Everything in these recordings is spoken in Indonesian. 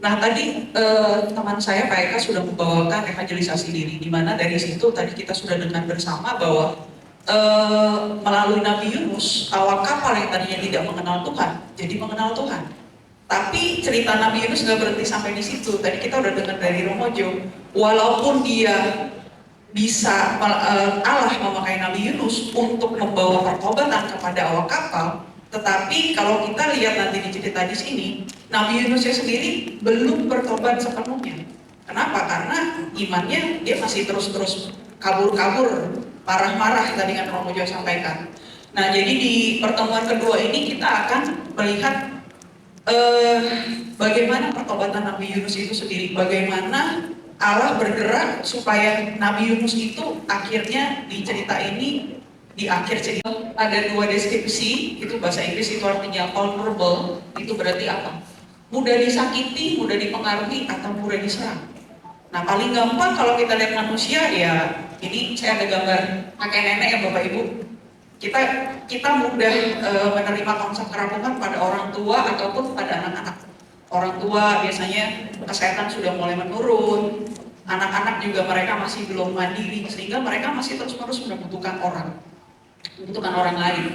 Nah tadi teman saya Pak Eka sudah membawakan evangelisasi diri, di mana dari situ tadi kita sudah dengar bersama bahwa melalui Nabi Yunus, awak kapal yang tadinya tidak mengenal Tuhan, jadi mengenal Tuhan. Tapi cerita Nabi Yunus nggak berhenti sampai di situ. Tadi kita udah dengar dari Romojo, walaupun dia bisa Allah memakai Nabi Yunus untuk membawa pertobatan kepada awak kapal, tetapi kalau kita lihat nanti di cerita di sini, Nabi Yunusnya sendiri belum bertobat sepenuhnya. Kenapa? Karena imannya dia masih terus-terus kabur-kabur, marah-marah tadi kan Romojo sampaikan. Nah, jadi di pertemuan kedua ini kita akan melihat bagaimana pertobatan Nabi Yunus itu sendiri, bagaimana Allah bergerak supaya Nabi Yunus itu akhirnya di cerita ini, di akhir cerita ada dua deskripsi, itu bahasa Inggris itu artinya vulnerable, itu berarti apa? Mudah disakiti, mudah dipengaruhi, atau mudah diserang. Nah paling gampang kalau kita lihat manusia ya, ini saya ada gambar kakek nenek ya Bapak Ibu. Kita mudah menerima konsep kerapuhan pada orang tua ataupun pada anak-anak. Orang tua biasanya kesehatan sudah mulai menurun, anak-anak juga mereka masih belum mandiri, sehingga mereka masih terus-menerus membutuhkan orang lain.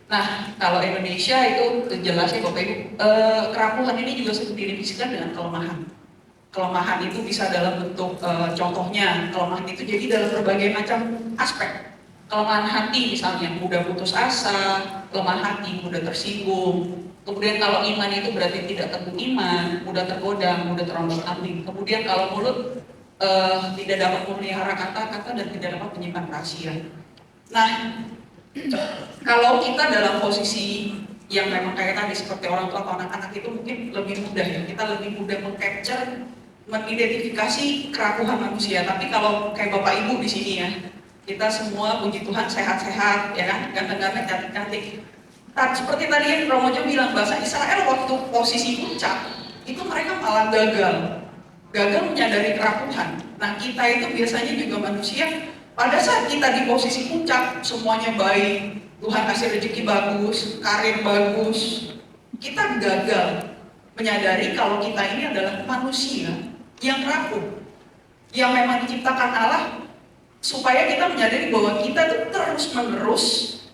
Nah, kalau Indonesia itu jelas ya Bapak Ibu, kerapuhan ini juga sering didefinisikan dengan kelemahan. Kelemahan itu bisa dalam bentuk, contohnya, kelemahan itu jadi dalam berbagai macam aspek. Kelemahan hati misalnya, mudah putus asa, lemah hati, mudah tersinggung. Kemudian kalau iman itu berarti tidak teguh iman, mudah tergoda, mudah terombang-ambing. Kemudian kalau mulut tidak dapat memelihara kata-kata dan tidak dapat menyimpan rahasia. Nah, kalau kita dalam posisi yang memang kayak tadi seperti orang tua atau anak-anak itu mungkin lebih mudah ya, kita lebih mudah meng-capture, mengidentifikasi kerapuhan manusia. Tapi kalau kayak Bapak Ibu di sini ya, kita semua puji Tuhan sehat-sehat ya kan, ganteng-ganteng, cantik-cantik. Seperti tadi yang Romojo bilang, bahasa Israel waktu posisi puncak itu mereka malah gagal menyadari kerapuhan. Nah kita itu biasanya juga manusia, pada saat kita di posisi puncak semuanya baik, Tuhan kasih rezeki bagus, karir bagus, kita gagal menyadari kalau kita ini adalah manusia yang rapuh, yang memang diciptakan Allah supaya kita menyadari bahwa kita tuh terus-menerus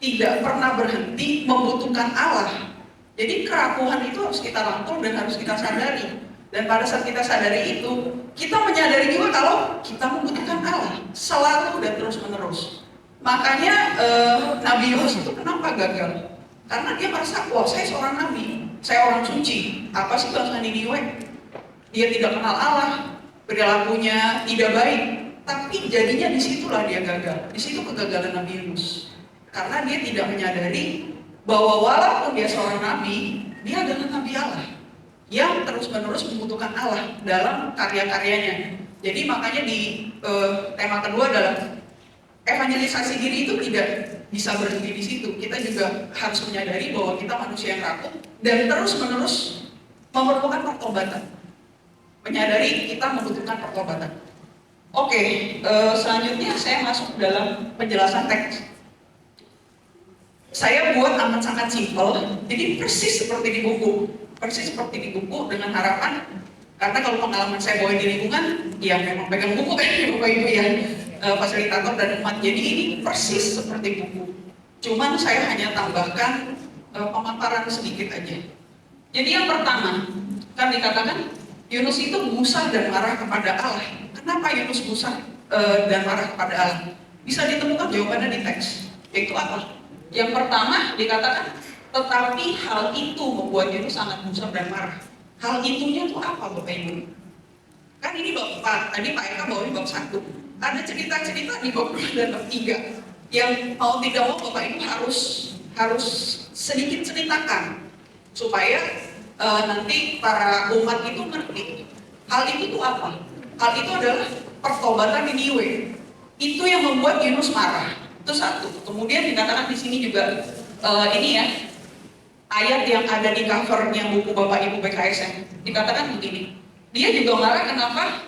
tidak pernah berhenti membutuhkan Allah. Jadi kerapuhan itu harus kita rangkul dan harus kita sadari. Dan pada saat kita sadari itu, kita menyadari juga kalau kita membutuhkan Allah selalu dan terus-menerus. Makanya Nabi Yunus itu kenapa gagal? Karena dia merasa, wah saya seorang nabi, saya orang suci. Apa sih bangsa Niniwe? Dia tidak kenal Allah, perilakunya tidak baik. Tapi jadinya disitulah dia gagal. Di situ kegagalan Nabi Yunus. Karena dia tidak menyadari bahwa walaupun dia seorang nabi, dia adalah nabi Allah yang terus-menerus membutuhkan Allah dalam karya-karyanya. Jadi makanya di tema kedua adalah evangelisasi diri itu tidak bisa berhenti di situ. Kita juga harus menyadari bahwa kita manusia yang rapuh dan terus-menerus memerlukan pertobatan. Menyadari kita membutuhkan pertobatan. Oke, selanjutnya saya masuk dalam penjelasan teks. Saya buat amat sangat simpel, jadi persis seperti di buku. Persis seperti di buku dengan harapan, karena kalau pengalaman saya bawa di lingkungan, ya memang pegang buku kan Bapak Ibu ya, fasilitator dan umat. Jadi ini persis seperti buku. Cuman saya hanya tambahkan pemaparan sedikit aja. Jadi yang pertama, kan dikatakan Yunus itu gusar dan marah kepada Allah. Kenapa Yunus gusar dan marah kepada Allah? Bisa ditemukan jawabannya di teks. Yaitu apa? Yang pertama dikatakan, tetapi hal itu membuat Yunus sangat gusar dan marah. Hal itunya itu apa Bapak Ibu? Kan ini bab 4, tadi Pak Eka bawa bab 1. Ada cerita-cerita di bab 2 dan bab 3 yang mau tidak mau Bapak Ibu harus sedikit ceritakan supaya nanti para umat itu ngerti. Hal itu tuh apa? Hal itu adalah pertobatan Niniwe. Itu yang membuat Yunus marah. Itu satu. Kemudian dikatakan di sini juga ini ya, ayat yang ada di covernya buku Bapak Ibu PKSM. Dikatakan begini. Dia juga marah kenapa?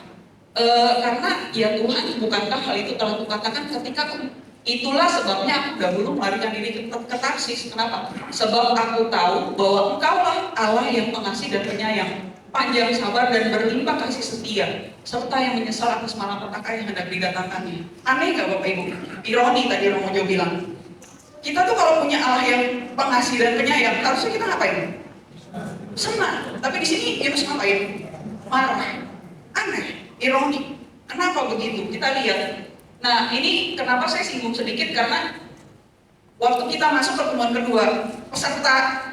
Karena ya Tuhan, bukankah hal itu telah kukatakan ketika itulah sebabnya aku dahulu melarikan diri ke Tarsis. Kenapa? Sebab aku tahu bahwa Engkaulah Allah yang pengasih dan penyayang, panjang sabar dan berlimpah kasih setia, serta yang menyesal atas malapetaka yang hendak didatangkannya. Aneh nggak Bapak Ibu? Ironi tadi Romo Jo bilang. Kita tuh kalau punya Allah yang pengasih dan penyayang, harusnya kita ngapain? Senang. Tapi di sini Yunus ngapain? Marah. Aneh, ironi. Kenapa begitu? Kita lihat. Nah, ini kenapa saya singgung sedikit, karena waktu kita masuk pertemuan kedua, peserta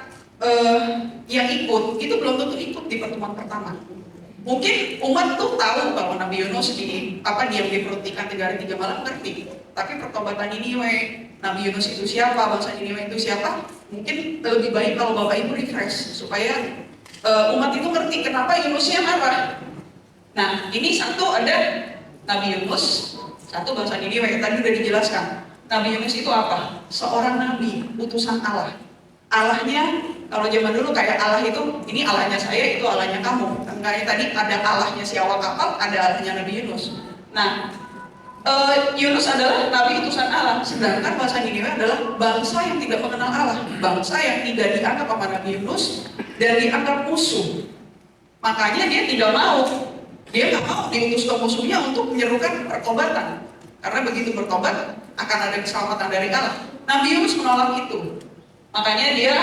yang ikut itu belum tentu ikut di pertemuan pertama. Mungkin umat tuh tahu bahwa Nabi Yunus diam di perut ikan 3 hari 3 malam, ngerti. Tapi pertobatan Niniwe, Nabi Yunus itu siapa, bangsa Niniwe itu siapa, mungkin lebih baik kalau Bapak Ibu refresh supaya umat itu ngerti kenapa Yunusnya marah. Nah, ini satu ada Nabi Yunus, satu bangsa Niniwe. Tadi udah dijelaskan. Nabi Yunus itu apa? Seorang nabi, utusan Allah. Allahnya, kalau zaman dulu kayak Allah itu, ini Allahnya saya, itu Allahnya kamu. Kayak tadi ada Allahnya si awak kapal, ada Allahnya Nabi Yunus. Nah, Yunus adalah nabi utusan Allah, sedangkan bangsa Niniwe adalah bangsa yang tidak mengenal Allah, bangsa yang tidak dianggap sama Nabi Yunus dan dianggap musuh. Makanya dia tidak mau, dia nggak mau diutus ke musuhnya untuk menyerukan pertobatan, karena begitu bertobat akan ada keselamatan dari Allah. Nabi Yunus menolak itu. Makanya dia,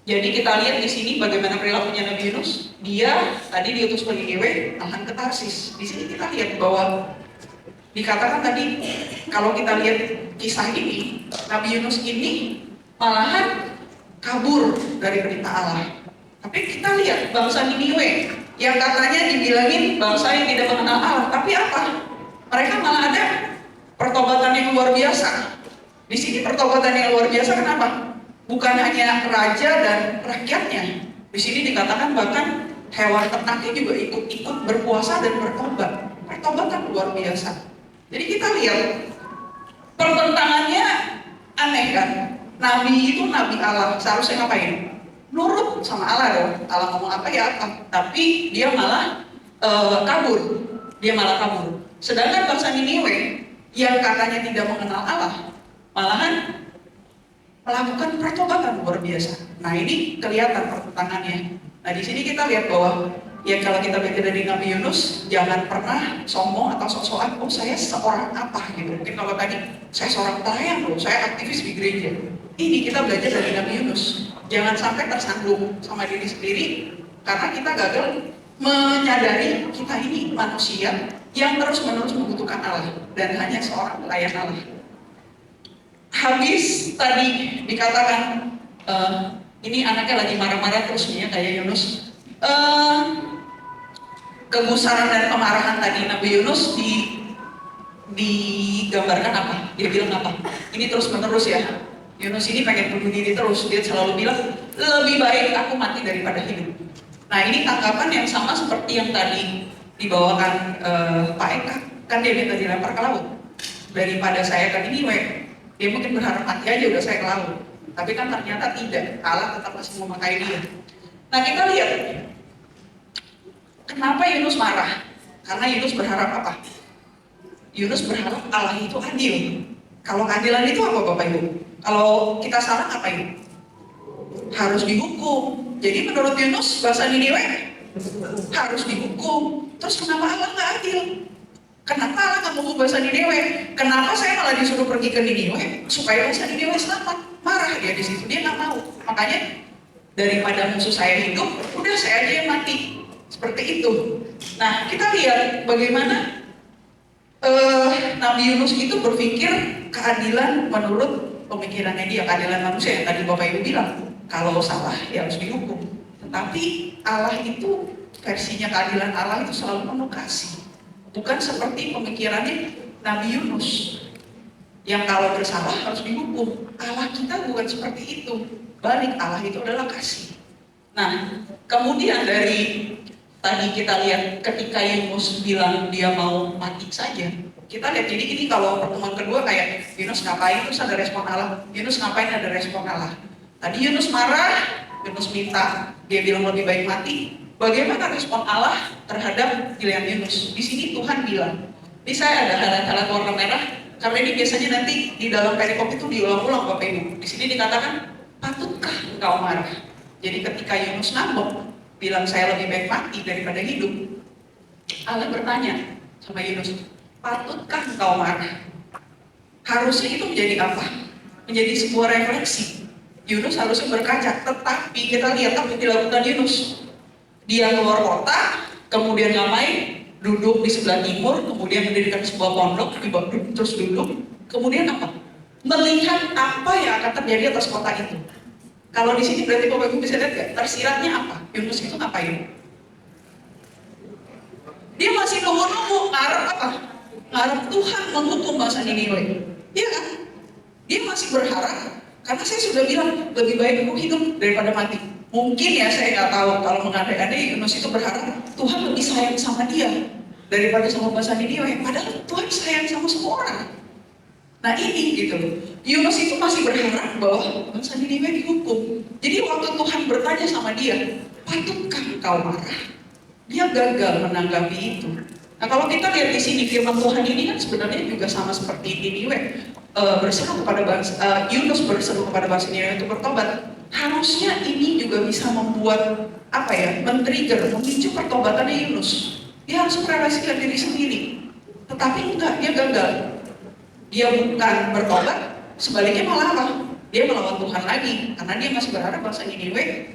jadi kita lihat di sini bagaimana perilakunya Nabi Yunus. Dia tadi diutus ke Niniwe, akan ke Tarsis. Di sini kita lihat bahwa dikatakan tadi, kalau kita lihat kisah ini, Nabi Yunus ini malahan kabur dari perintah Allah. Tapi kita lihat bangsa Niniwe yang katanya dibilangin bangsa yang tidak mengenal Allah, tapi apa? Mereka malah ada pertobatan yang luar biasa. Di sini pertobatan yang luar biasa, kenapa? Bukan hanya raja dan rakyatnya. Di sini dikatakan bahkan hewan ternaknya juga ikut-ikut berpuasa dan bertobat. Pertobatan luar biasa. Jadi kita lihat pertentangannya aneh kan? Nabi itu nabi Allah, seharusnya ngapain? Nurut sama Allah dong. Allah ngomong apa ya apa. Tapi dia malah kabur. Dia malah kabur. Sedangkan bangsa Niniwe yang katanya tidak mengenal Allah, malahan melakukan pertobatan luar biasa. Nah, ini kelihatan pertentangannya. Nah, di sini kita lihat bahwa ya kalau kita belajar dari Nabi Yunus, jangan pernah sombong atau sok-sokan, oh saya seorang apa gitu. Mungkin kalau tadi saya seorang pelayan loh, saya aktivis di gereja. Ini kita belajar dari Nabi Yunus. Jangan sampai tersandung sama diri sendiri karena kita gagal menyadari kita ini manusia yang terus-menerus membutuhkan Allah dan hanya seorang pelayan Allah. Habis tadi dikatakan ini anaknya lagi marah-marah terus nih ya kayak Yunus. Kegusaran dan kemarahan tadi Nabi Yunus digambarkan apa? Dia bilang apa? Ini terus-menerus ya. Yunus ini pengen bunuh diri terus. Dia selalu bilang lebih baik aku mati daripada hidup. Nah, ini tanggapan yang sama seperti yang tadi dibawakan Pak Eka, kan dia minta dilempar ke laut. Daripada saya ke Niniwe, dia mungkin berharap mati aja udah saya ke laut. Tapi kan ternyata tidak, Allah tetap masih memakai dia. Nah, kita lihat, kenapa Yunus marah? Karena Yunus berharap apa? Yunus berharap Allah itu adil. Kalau keadilan itu apa Bapak Ibu? Kalau kita salah ngapain? Harus dihukum. Jadi menurut Yunus, bangsa Niniwe harus dihukum. Terus kenapa Allah nggak adil? Kenapa Allah nggak menghukum bangsa Niniwe? Kenapa saya malah disuruh pergi ke Niniwe supaya bangsa Niniwe selamat? Marah dia di situ, dia nggak mau. Makanya daripada musuh saya hidup, udah saya aja yang mati. Seperti itu. Nah, kita lihat bagaimana Nabi Yunus itu berpikir keadilan menurut pemikirannya dia, keadilan manusia yang tadi Bapak Ibu bilang. Kalau salah ya harus dihukum. Tetapi Allah itu, versinya keadilan Allah itu selalu penuh kasih. Bukan seperti pemikirannya Nabi Yunus yang kalau bersalah harus dihukum. Allah kita bukan seperti itu. Balik, Allah itu adalah kasih. Nah, kemudian dari tadi kita lihat ketika Yunus bilang dia mau mati saja. Kita lihat, jadi ini kalau pertemuan kedua kayak Yunus ngapain, terus ada respon Allah. Yunus ngapain, ada respon Allah. Tadi Yunus marah, Yunus minta, dia bilang lebih baik mati. Bagaimana respon Allah terhadap pilihan Yunus? Di sini Tuhan bilang, ini saya ada halat-halat warna merah, karena ini biasanya nanti di dalam perikop itu diulang-ulang Bapak Ibu. Di sini dikatakan, patutkah engkau marah? Jadi ketika Yunus ngambek, bilang saya lebih baik mati daripada hidup. Allah bertanya sama Yunus, patutkah engkau marah? Harusnya itu menjadi apa? Menjadi sebuah refleksi. Yunus harusnya berkaca, tetapi kita lihat apa yang dilakukan Yunus. Dia keluar kota, kemudian ngapain? Duduk di sebelah timur, kemudian mendirikan sebuah pondok, terus duduk, kemudian apa? Melihat apa yang akan terjadi atas kota itu. Kalau di sini berarti Bapak Ibu bisa lihat gak? Tersiratnya apa? Yunus itu ngapain? Dia masih nunggu-nunggu, ngarep apa? Ngarep Tuhan menghukum bangsa Niniwe. Iya kan? Dia masih berharap, karena saya sudah bilang lebih baik aku hidup daripada mati. Mungkin ya, saya nggak tahu, kalau mengandai-andai Yunus itu berharap Tuhan lebih sayang sama dia daripada sama bangsa Niniwe. Padahal Tuhan sayang sama semua orang. Nah ini gitu loh, Yunus itu masih berharap bahwa bangsa Niniwe dihukum. Jadi waktu Tuhan bertanya sama dia, patutkah engkau marah? Dia gagal menanggapi itu. Nah kalau kita lihat di sini firman Tuhan ini kan sebenarnya juga sama seperti Niniwe. Berseru kepada bangsa Yunus berseru kepada bangsa Niniwe untuk bertobat. Harusnya ini juga bisa membuat apa ya, men-trigger, memicu pertobatannya Yunus. Dia harus merefleksikan diri sendiri. Tetapi enggak, dia gagal. Dia bukan bertobat, sebaliknya malah apa? Dia melawan Tuhan lagi, karena dia masih berharap bangsa Niniwe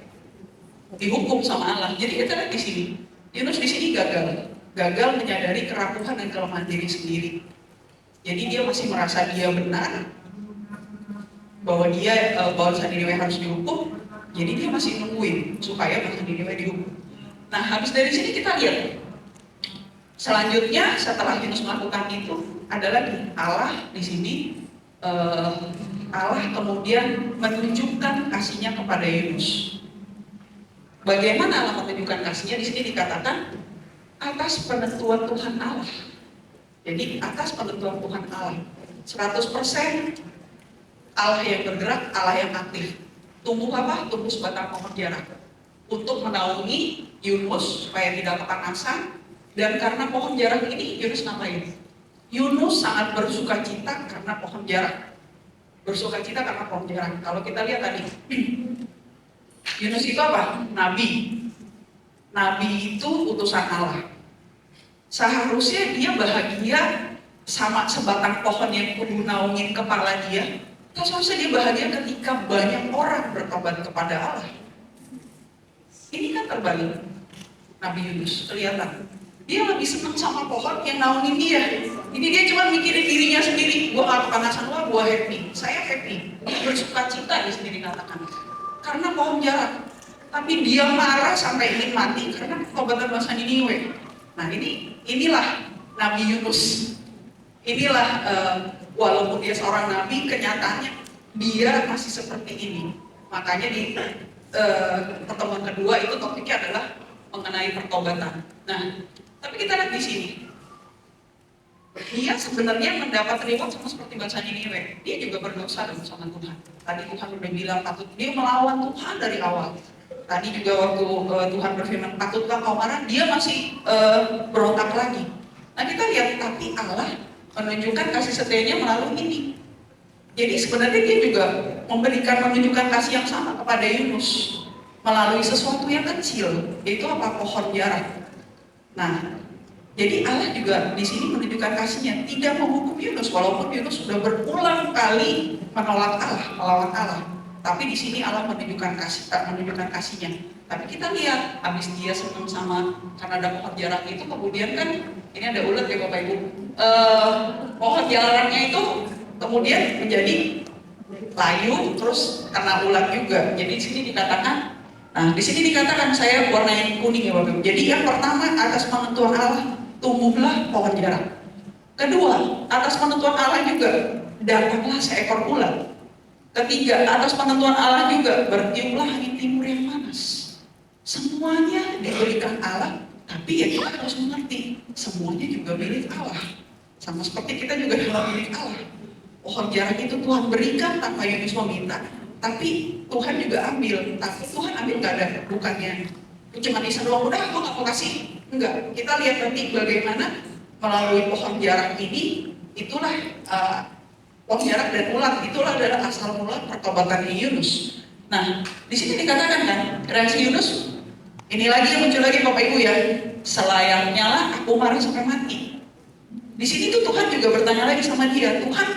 dihukum sama Allah. Jadi kita lihat di sini, Yunus di sini gagal menyadari kerapuhan dan kelemahan diri sendiri. Jadi dia masih merasa dia benar, bahwa bangsa Niniwe harus dihukum. Jadi dia masih nungguin supaya bangsa Niniwe dihukum. Nah habis dari sini kita lihat, selanjutnya setelah Yunus melakukan itu, ada lagi Allah di sini. Allah kemudian menunjukkan kasihnya kepada Yunus. Bagaimana Allah menunjukkan kasihnya? Di sini dikatakan atas penentuan Tuhan Allah. Jadi atas penentuan Tuhan Allah, 100% Allah yang bergerak, Allah yang aktif. Tumbuh apa? Tumbuh sebatang pohon jarak untuk menaungi Yunus supaya tidak kepanasan. Dan karena pohon jarak ini, Yunus ngapain? Yunus sangat bersuka cita karena pohon jarak. Bersuka cita karena pohon jarak. Kalau kita lihat tadi, Yunus itu apa? Nabi. Nabi itu utusan Allah. Seharusnya dia bahagia sama sebatang pohon yang kudu naungin kepala dia. Seharusnya dia bahagia ketika banyak orang bertobat kepada Allah. Ini kan terbalik. Nabi Yunus kelihatan dia lebih senang sama pohon yang naungin dia. Ini dia cuma mikirin dirinya sendiri. Gua gak kepanasan, wah gua happy. Saya happy. Dia bersuka cita, dia sendiri katakan. Karena pohon jarak. Tapi dia marah sampai ingin mati karena pertobatan bangsa Niniwe. Nah inilah Nabi Yunus. Inilah walaupun dia seorang nabi, kenyataannya dia masih seperti ini. Makanya di pertemuan kedua itu topiknya adalah mengenai pertobatan. Nah, tapi kita lihat di sini, dia sebenarnya mendapat reward sama seperti bangsa Niniwe. Dia juga berdosa dong sama Tuhan. Tadi Tuhan udah bilang patut, dia melawan Tuhan dari awal. Tadi juga waktu Tuhan berfirman patutkah kau marah, dia masih berontak lagi. Nah kita lihat, tapi Allah menunjukkan kasih setianya melalui ini. Jadi sebenarnya dia juga menunjukkan kasih yang sama kepada Yunus melalui sesuatu yang kecil, yaitu apa? Pohon jarak. Nah, jadi Allah juga di sini menunjukkan kasihnya, tidak menghukum Yunus, walaupun Yunus sudah berulang kali menolak Allah, melawan Allah. Tapi di sini Allah menunjukkan kasihnya. Tapi kita lihat, habis dia senang sama karena ada pohon jarak itu, kemudian kan ini ada ulat ya Bapak Ibu. Pohon jaraknya itu kemudian menjadi layu, terus kena ulat juga. Jadi di sini dikatakan, saya warnanya kuning ya Bapak Ibu. Jadi yang pertama, atas penentuan Allah tumbuhlah pohon jarak. Kedua, atas penentuan Allah juga datanglah seekor ulat. Ketiga, atas penentuan Allah juga bertiuplah angin timur yang panas. Semuanya diberikan Allah, tapi ya kita harus mengerti semuanya juga milik Allah. Sama seperti kita juga adalah milik Allah. Pohon jarak itu Tuhan berikan tanpa Yunus meminta, tapi Tuhan juga ambil. Tapi Tuhan ambil nggak ada, bukannya cuma Isa doang, udah aku nggak mau kasih. Enggak, kita lihat nanti bagaimana melalui pohon jarak ini, itulah pohon jarak dan ulat, itulah adalah asal mula pertobatan Yunus. Nah, di sini dikatakan kan, reaksi Yunus, Ini lagi yang muncul lagi Bapak Ibu ya, selayaknya lah aku marah sampai mati. Di sini tuh Tuhan juga bertanya lagi sama dia, Tuhan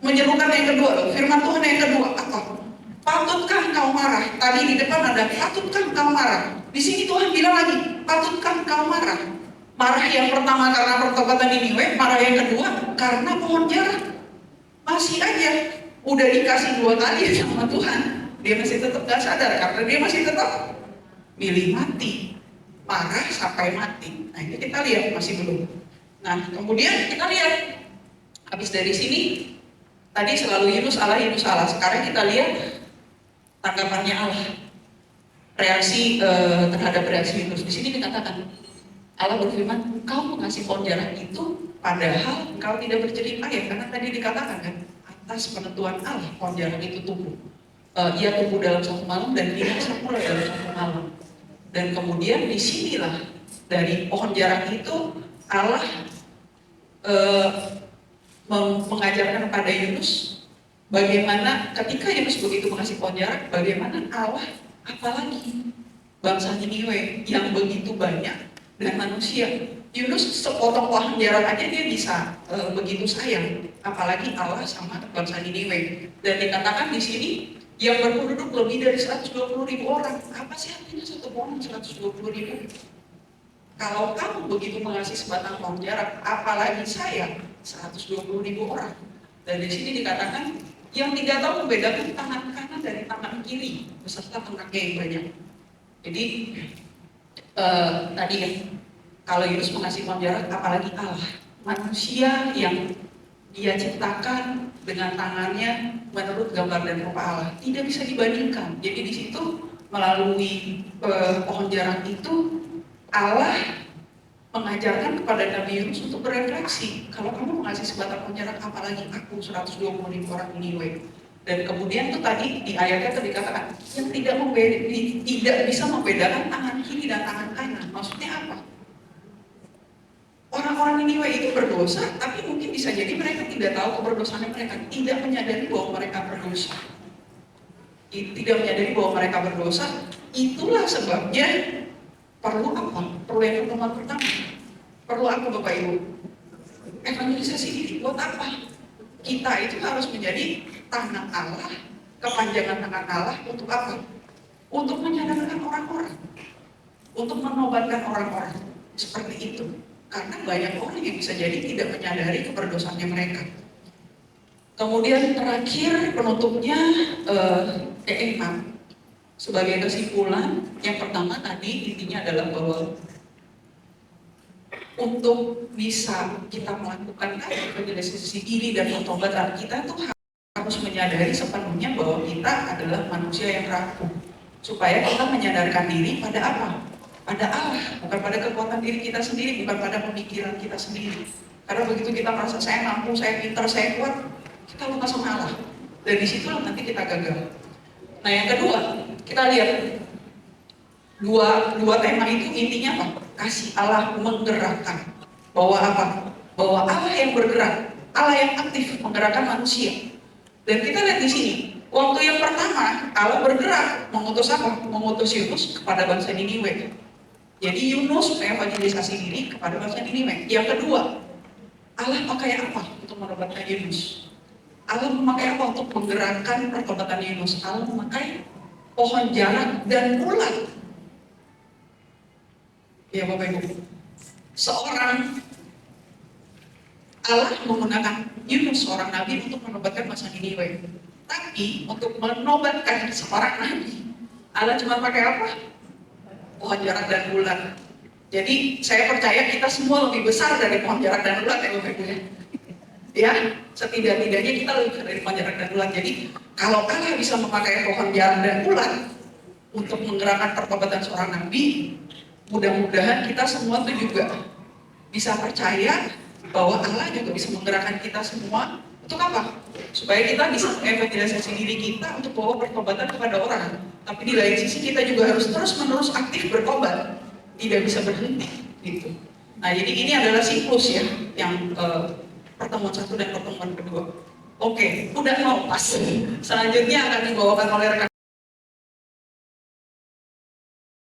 menyerukan yang kedua loh, firman Tuhan yang kedua apa? Patutkah engkau marah? Tadi di depan ada patutkah engkau marah? Di sini Tuhan bilang lagi, patutkah engkau marah? Marah yang pertama karena pertobatan Niniwe, marah yang kedua karena pohon jarah. Masih aja, udah dikasih 2 kali sama Tuhan, dia masih tetap gak sadar karena dia masih tetap milih mati, marah sampai mati. Nah ini kita lihat masih belum. Nah kemudian kita lihat, habis dari sini tadi selalu Yunus Allah, Yunus Allah. Sekarang kita lihat tanggapannya Allah, reaksi terhadap reaksi Yunus. Di sini dikatakan Allah berfirman, engkau mengasih pohon jarah itu padahal engkau tidak berjerih payah. Karena tadi dikatakan kan, atas penentuan Allah pohon jarah itu tumbuh. Ia tumbuh dalam 1 malam dan binasa pula dalam 1 malam. Dan kemudian disinilah dari pohon jarah itu Allah mengajarkan kepada Yunus bagaimana ketika Yunus begitu mengasih pohon jarah, bagaimana Allah apalagi bangsa Niniwe yang begitu banyak dan manusia. Yunus sepotong pohon jarah aja dia bisa begitu sayang, apalagi Allah sama bangsa Niniwe. Dan dikatakan di sini yang berpenduduk lebih dari 120.000 orang. Apa sih artinya satu pohon 120.000? Kalau kamu begitu mengasihi sebatang pohon jarah, apalagi saya 120.000 orang. Dan di sini dikatakan yang tidak tahu membedakan tangan kanan dari tangan kiri beserta tengahnya yang banyak. Jadi tadi ya, kalau Yunus mengasihi pohon jarah, apalagi Allah, manusia yang dia ciptakan dengan tangannya menurut gambar dan rupa Allah, tidak bisa dibandingkan. Jadi di situ melalui pohon jarah itu Allah mengajarkan kepada Nabi Yunus untuk berefleksi. Kalau kamu mengasihi sebatang pohon jarah, apalagi aku 120.000 orang Niniwe. Dan kemudian tuh tadi di ayatnya tadi dikatakan yang tidak bisa membedakan tangan kiri dan tangan kanan. Maksudnya apa? Orang-orang Niniwe itu berdosa, tapi mungkin bisa jadi mereka tidak tahu keberdosaannya mereka, tidak menyadari bahwa mereka berdosa. Tidak menyadari bahwa mereka berdosa, itulah sebabnya perlu apa? Perlu yang pertama. Perlu apa Bapak Ibu? Evangelisasi diri buat apa? Kita itu harus menjadi tangan Allah, kepanjangan tangan Allah untuk apa? Untuk menyadarkan orang-orang, untuk menobatkan orang-orang seperti itu. Karena banyak orang yang bisa jadi tidak menyadari keberdosaannya mereka. Kemudian terakhir penutupnya keenam sebagai kesimpulan, yang pertama tadi intinya adalah bahwa untuk bisa kita melakukan evangelisasi diri dan pertobatan, kita tuh harus menyadari sepenuhnya bahwa kita adalah manusia yang rapuh. Supaya kita menyadarkan diri pada apa? Pada Allah, bukan pada kekuatan diri kita sendiri, bukan pada pemikiran kita sendiri. Karena begitu kita merasa saya mampu, saya pintar, saya kuat, kita lupa sama Allah. Dan disitulah nanti kita gagal. Nah yang kedua, kita lihat dua tema itu intinya apa? Kasih Allah menggerakkan. Bahwa apa? Bahwa Allah yang bergerak, Allah yang aktif menggerakkan manusia. Dan kita lihat di sini, waktu yang pertama Allah bergerak mengutus apa? Mengutus Yunus kepada bangsa Niniwe. Jadi Yunus mengevangelisasi diri kepada bangsa Niniwe. Yang kedua, Allah pakai apa untuk menobatkan Yunus? Allah memakai apa untuk menggerakkan pertobatan Yunus? Allah memakai pohon jarah dan ulat. Ya Bapak Ibu, seorang Allah menggunakan Yunus seorang nabi untuk menobatkan bangsa Niniwe. Tapi untuk menobatkan seorang nabi, Allah cuma pakai apa? Pohon jarah dan ulat. Jadi saya percaya kita semua lebih besar dari pohon jarah dan ulat ya Bapak Ibu. Ya, setidak-tidaknya kita lebih besar dari pohon jarah dan ulat. Jadi kalau Allah bisa memakai pohon jarah dan ulat untuk menggerakkan pertobatan seorang nabi, mudah-mudahan kita semua tuh juga bisa percaya bahwa Allah juga bisa menggerakkan kita semua untuk apa? Supaya kita bisa mengevangelisasi diri kita untuk bawa pertobatan kepada orang. Tapi di lain sisi kita juga harus terus-menerus aktif bertobat, tidak bisa berhenti gitu. Nah jadi ini adalah siklus ya, yang pertemuan satu dan pertemuan kedua. Oke, udah mau pas. Selanjutnya akan dibawakan oleh rekan